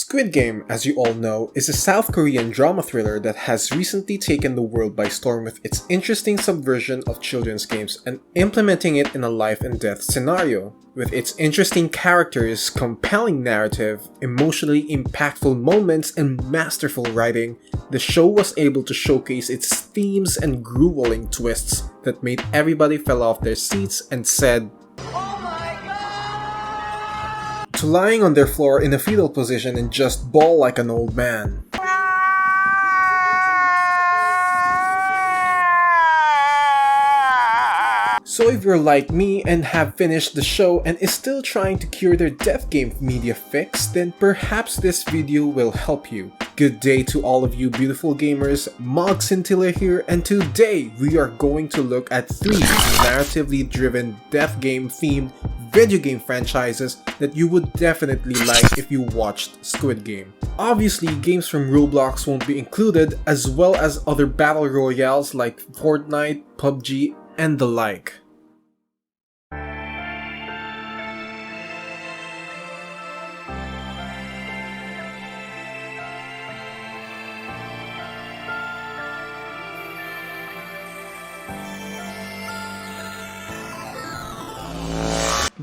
Squid Game, as you all know, is a South Korean drama thriller that has recently taken the world by storm with its interesting subversion of children's games and implementing it in a life and death scenario. With its interesting characters, compelling narrative, emotionally impactful moments, and masterful writing, the show was able to showcase its themes and grueling twists that made everybody fell off their seats and said, to lying on their floor in a fetal position and just bawl like an old man. So if you're like me and have finished the show and is still trying to cure their death game media fix, then perhaps this video will help you. Good day to all of you beautiful gamers, MOGScintilla here, and today we are going to look at 3 narratively driven death game themed video game franchises that you would definitely like if you watched Squid Game. Obviously, games from Roblox won't be included, as well as other battle royales like Fortnite, PUBG, and the like.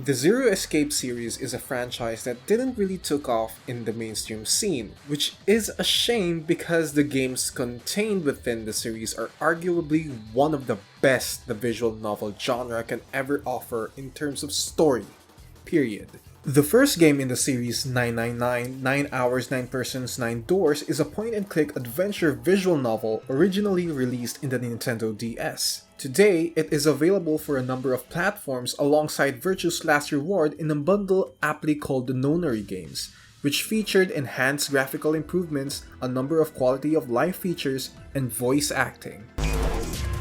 The Zero Escape series is a franchise that didn't really took off in the mainstream scene, which is a shame because the games contained within the series are arguably one of the best the visual novel genre can ever offer in terms of story, period. The first game in the series, 999, 9 Hours, 9 Persons, 9 Doors, is a point-and-click adventure visual novel originally released in the Nintendo DS. Today, it is available for a number of platforms alongside Virtue's Last Reward in a bundle aptly called the Nonary Games, which featured enhanced graphical improvements, a number of quality of life features, and voice acting.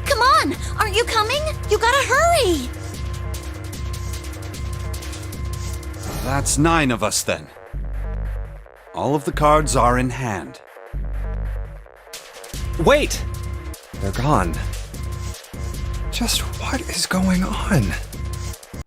Come on! Aren't you coming? You gotta hurry! That's 9 of us then. All of the cards are in hand. Wait! They're gone. Just what is going on?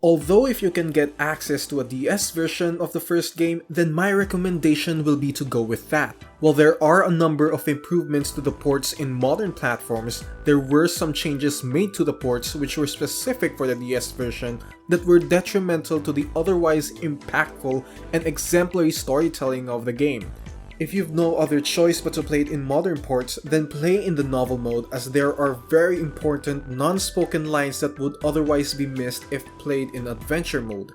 Although if you can get access to a DS version of the first game, then my recommendation will be to go with that. While there are a number of improvements to the ports in modern platforms, there were some changes made to the ports which were specific for the DS version that were detrimental to the otherwise impactful and exemplary storytelling of the game. If you've no other choice but to play it in modern ports, then play in the novel mode, as there are very important non-spoken lines that would otherwise be missed if played in adventure mode.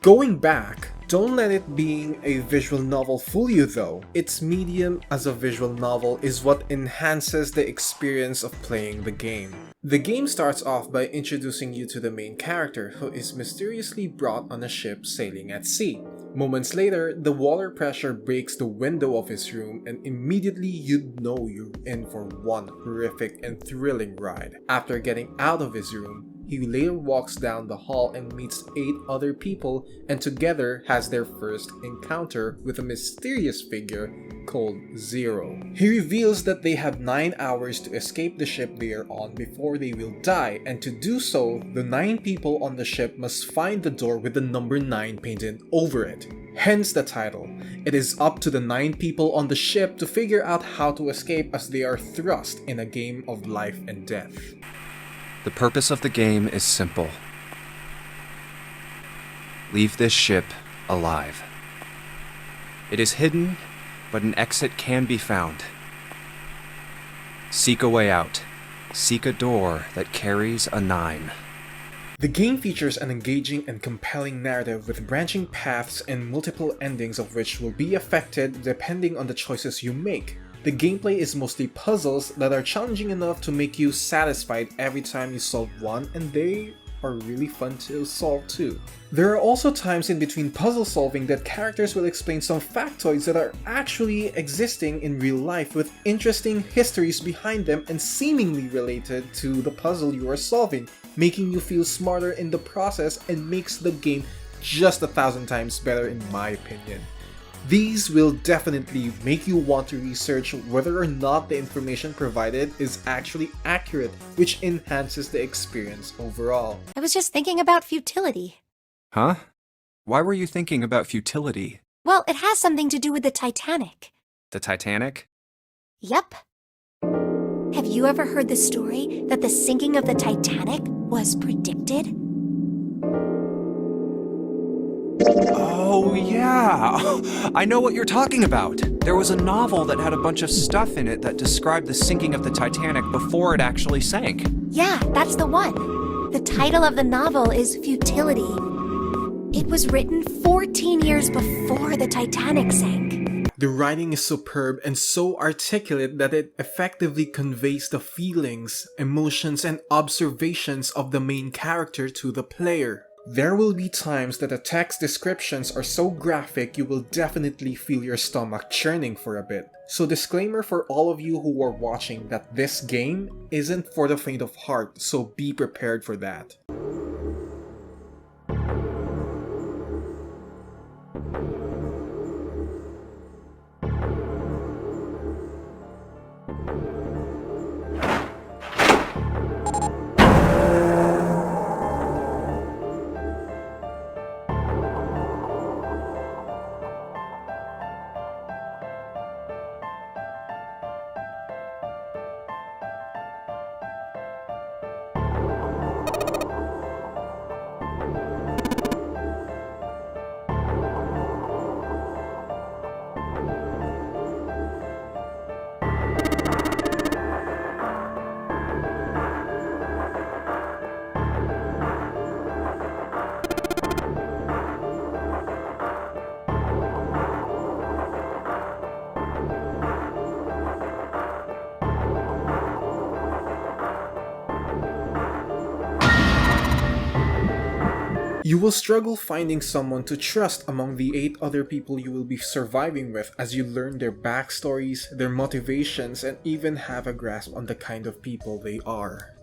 Going back, don't let it being a visual novel fool you though. Its medium as a visual novel is what enhances the experience of playing the game. The game starts off by introducing you to the main character, who is mysteriously brought on a ship sailing at sea. Moments later, the water pressure breaks the window of his room and immediately you'd know you're in for one horrific and thrilling ride. After getting out of his room, he later walks down the hall and meets 8 other people and together has their first encounter with a mysterious figure called Zero. He reveals that they have 9 hours to escape the ship they are on before they will die, and to do so, the 9 people on the ship must find the door with the number 9 painted over it. Hence the title. It is up to the 9 people on the ship to figure out how to escape as they are thrust in a game of life and death. The purpose of the game is simple. Leave this ship alive. It is hidden, but an exit can be found. Seek a way out. Seek a door that carries a 9. The game features an engaging and compelling narrative with branching paths and multiple endings of which will be affected depending on the choices you make. The gameplay is mostly puzzles that are challenging enough to make you satisfied every time you solve one, and they are really fun to solve too. There are also times in between puzzle solving that characters will explain some factoids that are actually existing in real life with interesting histories behind them and seemingly related to the puzzle you are solving, making you feel smarter in the process and makes the game just 1,000 times better in my opinion. These will definitely make you want to research whether or not the information provided is actually accurate, which enhances the experience overall. I was just thinking about futility. Huh? Why were you thinking about futility? Well, it has something to do with the Titanic. The Titanic? Yep. Have you ever heard the story that the sinking of the Titanic was predicted? Oh, yeah. I know what you're talking about. There was a novel that had a bunch of stuff in it that described the sinking of the Titanic before it actually sank. Yeah, that's the one. The title of the novel is Futility. It was written 14 years before the Titanic sank. The writing is superb and so articulate that it effectively conveys the feelings, emotions, and observations of the main character to the player. There will be times that the text descriptions are so graphic you will definitely feel your stomach churning for a bit. So disclaimer for all of you who are watching that this game isn't for the faint of heart, so be prepared for that. You will struggle finding someone to trust among the 8 other people you will be surviving with as you learn their backstories, their motivations, and even have a grasp on the kind of people they are.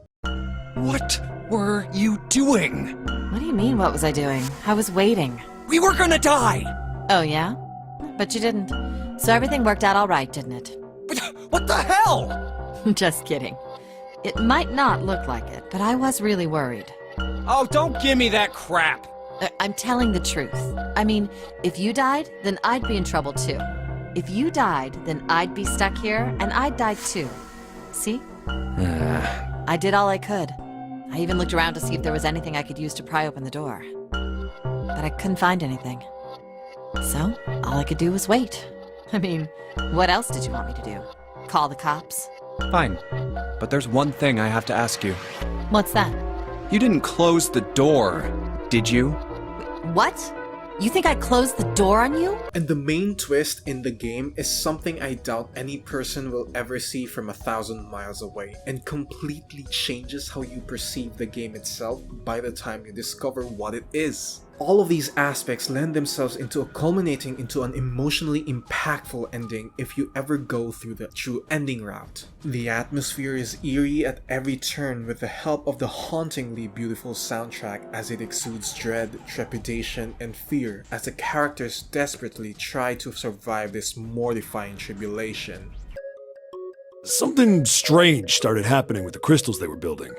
What were you doing? What do you mean, what was I doing? I was waiting. We were gonna die! Oh, yeah? But you didn't. So everything worked out all right, didn't it? What the hell? Just kidding. It might not look like it, but I was really worried. Oh, don't give me that crap! I'm telling the truth. I mean, if you died, then I'd be in trouble too. If you died, then I'd be stuck here, and I'd die too. See? I did all I could. I even looked around to see if there was anything I could use to pry open the door. But I couldn't find anything. So, all I could do was wait. I mean, what else did you want me to do? Call the cops? Fine. But there's one thing I have to ask you. What's that? You didn't close the door, did you? What? You think I closed the door on you? And the main twist in the game is something I doubt any person will ever see from 1,000 miles away, and completely changes how you perceive the game itself by the time you discover what it is. All of these aspects lend themselves into culminating into an emotionally impactful ending if you ever go through the true ending route. The atmosphere is eerie at every turn with the help of the hauntingly beautiful soundtrack as it exudes dread, trepidation, and fear as the characters desperately try to survive this mortifying tribulation. Something strange started happening with the crystals they were building.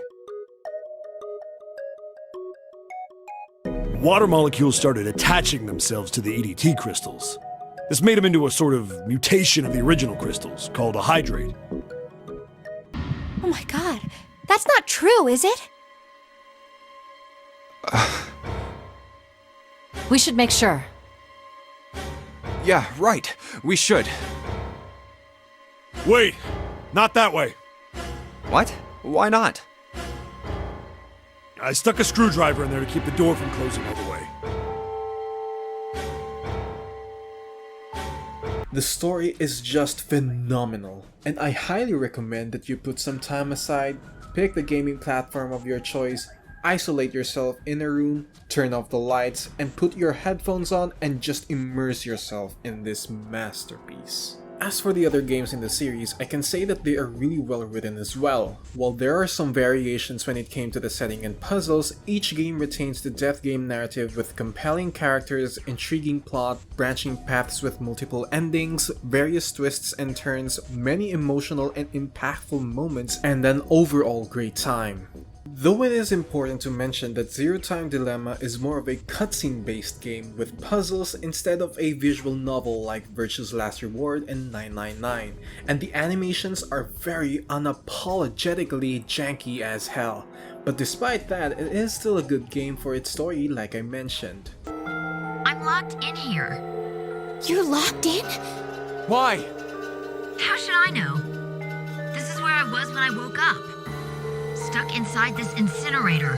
Water molecules started attaching themselves to the EDT crystals. This made them into a sort of mutation of the original crystals, called a hydrate. Oh my god, that's not true, is it? We should make sure. Yeah, right. We should. Wait! Not that way! What? Why not? I stuck a screwdriver in there to keep the door from closing all the way. The story is just phenomenal, and I highly recommend that you put some time aside, pick the gaming platform of your choice, isolate yourself in a room, turn off the lights, and put your headphones on and just immerse yourself in this masterpiece. As for the other games in the series, I can say that they are really well written as well. While there are some variations when it came to the setting and puzzles, each game retains the death game narrative with compelling characters, intriguing plot, branching paths with multiple endings, various twists and turns, many emotional and impactful moments, and an overall great time. Though it is important to mention that Zero Time Dilemma is more of a cutscene based game with puzzles instead of a visual novel like Virtue's Last Reward and 999, and the animations are very unapologetically janky as hell. But despite that, it is still a good game for its story like I mentioned. I'm locked in here. You're locked in? Why? How should I know? This is where I was when I woke up. Stuck inside this incinerator.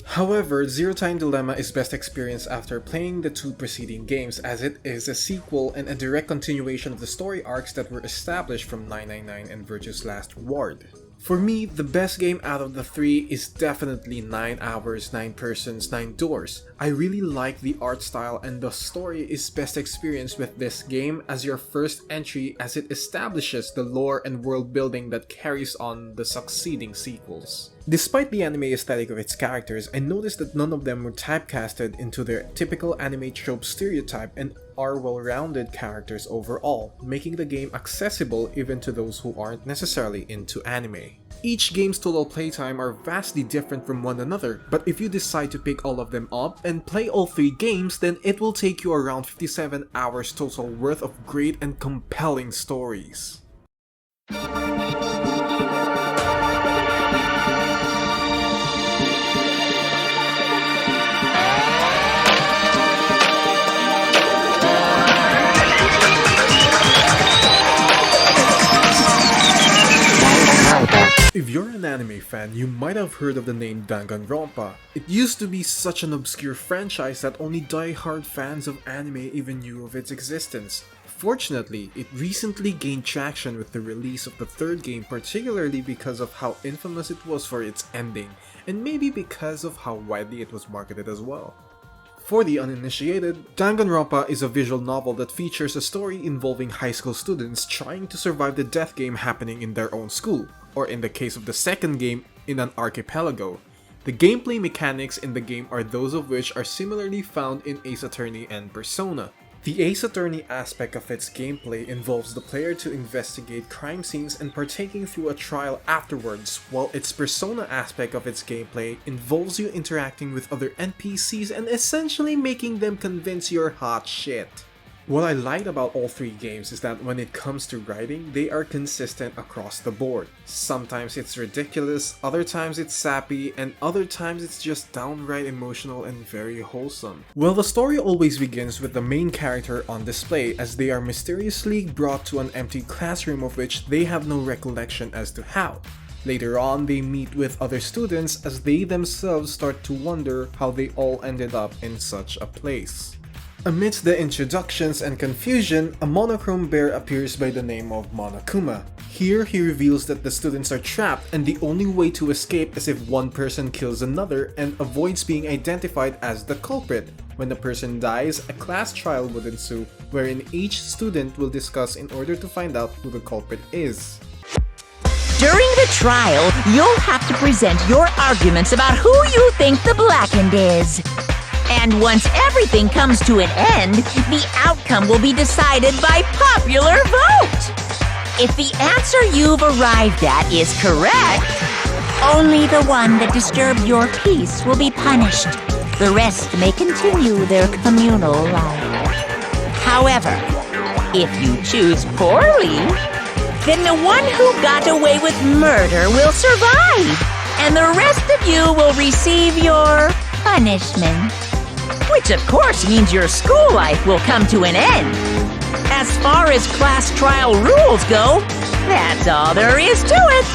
However, Zero Time Dilemma is best experienced after playing the two preceding games, as it is a sequel and a direct continuation of the story arcs that were established from 999 and Virtue's Last Reward. For me, the best game out of the three is definitely 9 Hours, 9 Persons, 9 Doors. I really like the art style, and the story is best experienced with this game as your first entry, as it establishes the lore and world building that carries on the succeeding sequels. Despite the anime aesthetic of its characters, I noticed that none of them were typecasted into their typical anime trope stereotype and are well-rounded characters overall, making the game accessible even to those who aren't necessarily into anime. Each game's total playtime are vastly different from one another, but if you decide to pick all of them up and play all 3 games, then it will take you around 57 hours total worth of great and compelling stories. If you're an anime fan, you might have heard of the name Danganronpa. It used to be such an obscure franchise that only die-hard fans of anime even knew of its existence. Fortunately, it recently gained traction with the release of the 3rd game, particularly because of how infamous it was for its ending, and maybe because of how widely it was marketed as well. For the uninitiated, Danganronpa is a visual novel that features a story involving high school students trying to survive the death game happening in their own school, or in the case of the 2nd game, in an archipelago. The gameplay mechanics in the game are those of which are similarly found in Ace Attorney and Persona. The Ace Attorney aspect of its gameplay involves the player to investigate crime scenes and partaking through a trial afterwards, while its Persona aspect of its gameplay involves you interacting with other NPCs and essentially making them convince you're hot shit. What I liked about all 3 games is that when it comes to writing, they are consistent across the board. Sometimes it's ridiculous, other times it's sappy, and other times it's just downright emotional and very wholesome. Well, the story always begins with the main character on display as they are mysteriously brought to an empty classroom of which they have no recollection as to how. Later on, they meet with other students as they themselves start to wonder how they all ended up in such a place. Amidst the introductions and confusion, a monochrome bear appears by the name of Monokuma. Here, he reveals that the students are trapped and the only way to escape is if one person kills another and avoids being identified as the culprit. When the person dies, a class trial would ensue, wherein each student will discuss in order to find out who the culprit is. During the trial, you'll have to present your arguments about who you think the blackened is. And once everything comes to an end, the outcome will be decided by popular vote. If the answer you've arrived at is correct, only the one that disturbed your peace will be punished. The rest may continue their communal life. However, if you choose poorly, then the one who got away with murder will survive, and the rest of you will receive your punishment. Which of course means your school life will come to an end. As far as class trial rules go, that's all there is to it.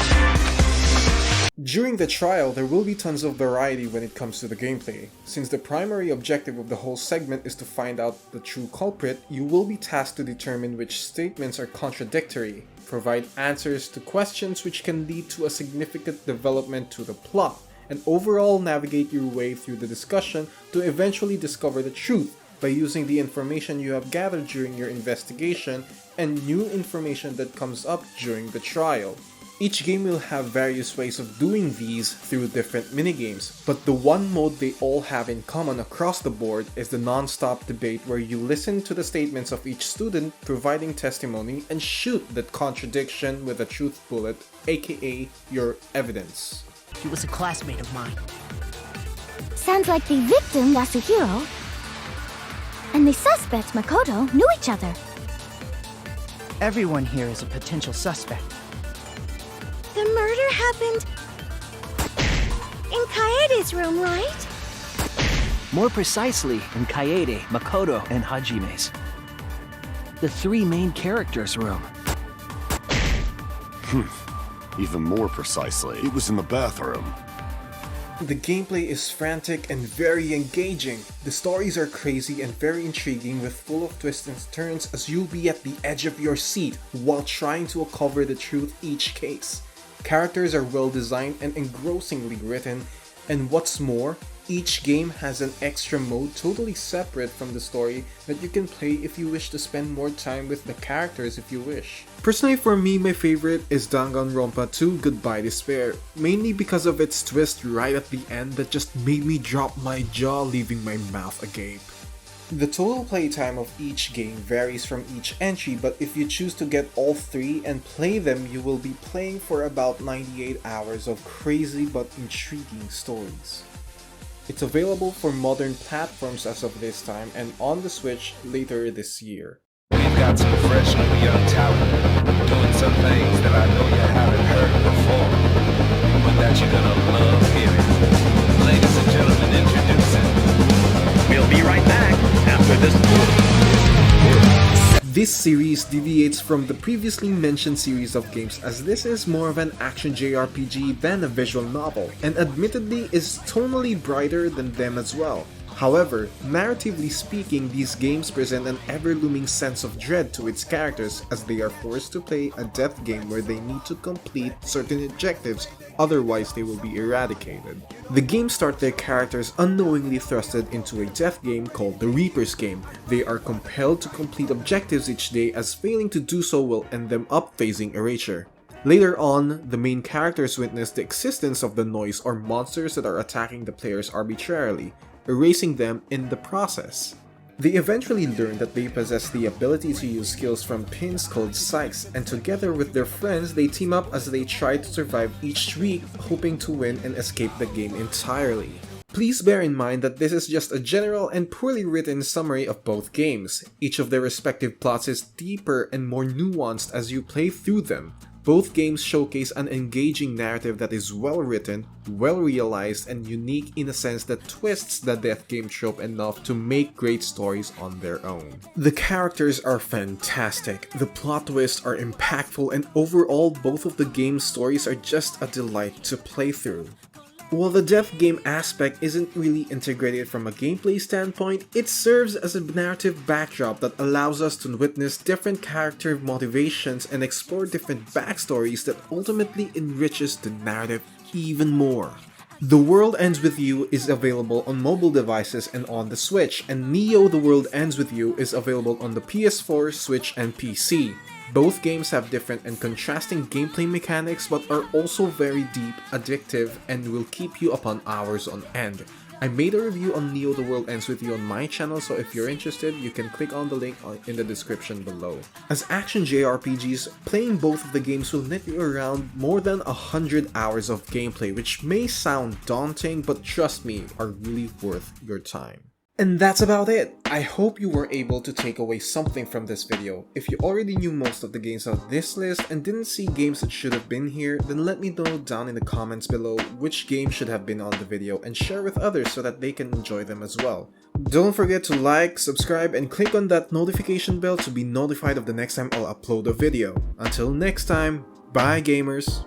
During the trial, there will be tons of variety when it comes to the gameplay. Since the primary objective of the whole segment is to find out the true culprit, you will be tasked to determine which statements are contradictory, provide answers to questions which can lead to a significant development to the plot, and overall navigate your way through the discussion to eventually discover the truth by using the information you have gathered during your investigation and new information that comes up during the trial. Each game will have various ways of doing these through different minigames, but the one mode they all have in common across the board is the non-stop debate where you listen to the statements of each student providing testimony and shoot that contradiction with a truth bullet, aka your evidence. He was a classmate of mine. Sounds like the victim, Yasuhiro, and the suspect, Makoto, knew each other. Everyone here is a potential suspect. The murder happened in Kaede's room, right? More precisely, in Kaede, Makoto, and Hajime's. The three main characters' room. Even more precisely, it was in the bathroom. The gameplay is frantic and very engaging. The stories are crazy and very intriguing, with full of twists and turns, as you'll be at the edge of your seat while trying to uncover the truth each case. Characters are well designed and engrossingly written, and what's more, each game has an extra mode totally separate from the story that you can play if you wish to spend more time with the characters if you wish. Personally, for me, my favorite is Danganronpa 2 Goodbye Despair, mainly because of its twist right at the end that just made me drop my jaw, leaving my mouth agape. The total playtime of each game varies from each entry, but if you choose to get all three and play them, you will be playing for about 98 hours of crazy but intriguing stories. It's available for modern platforms as of this time and on the Switch later this year. We've got some fresh new young talent doing some things that I know you haven't heard before, but that you're gonna love hearing. Ladies and gentlemen, introducing. We'll be right back after this. This series deviates from the previously mentioned series of games, as this is more of an action JRPG than a visual novel, and admittedly is tonally brighter than them as well. However, narratively speaking, these games present an ever-looming sense of dread to its characters, as they are forced to play a death game where they need to complete certain objectives, otherwise they will be eradicated. The games start their characters unknowingly thrusted into a death game called the Reaper's Game. They are compelled to complete objectives each day, as failing to do so will end them up facing erasure. Later on, the main characters witness the existence of the noise or monsters that are attacking the players arbitrarily, erasing them in the process. They eventually learn that they possess the ability to use skills from pins called psychs, and together with their friends they team up as they try to survive each week, hoping to win and escape the game entirely. Please bear in mind that this is just a general and poorly written summary of both games. Each of their respective plots is deeper and more nuanced as you play through them. Both games showcase an engaging narrative that is well written, well realized, and unique in a sense that twists the death game trope enough to make great stories on their own. The characters are fantastic, the plot twists are impactful, and overall both of the game's stories are just a delight to play through. While the death game aspect isn't really integrated from a gameplay standpoint, it serves as a narrative backdrop that allows us to witness different character motivations and explore different backstories that ultimately enriches the narrative even more. The World Ends With You is available on mobile devices and on the Switch, and Neo The World Ends With You is available on the PS4, Switch, and PC. Both games have different and contrasting gameplay mechanics, but are also very deep, addictive, and will keep you upon hours on end. I made a review on Neo The World Ends With You on my channel, so if you're interested, you can click on the link in the description below. As action JRPGs, playing both of the games will net you around more than 100 hours of gameplay, which may sound daunting, but trust me, are really worth your time. And that's about it! I hope you were able to take away something from this video. If you already knew most of the games on this list and didn't see games that should have been here, then let me know down in the comments below which game should have been on the video and share with others so that they can enjoy them as well. Don't forget to like, subscribe, and click on that notification bell to be notified of the next time I'll upload a video. Until next time, bye gamers!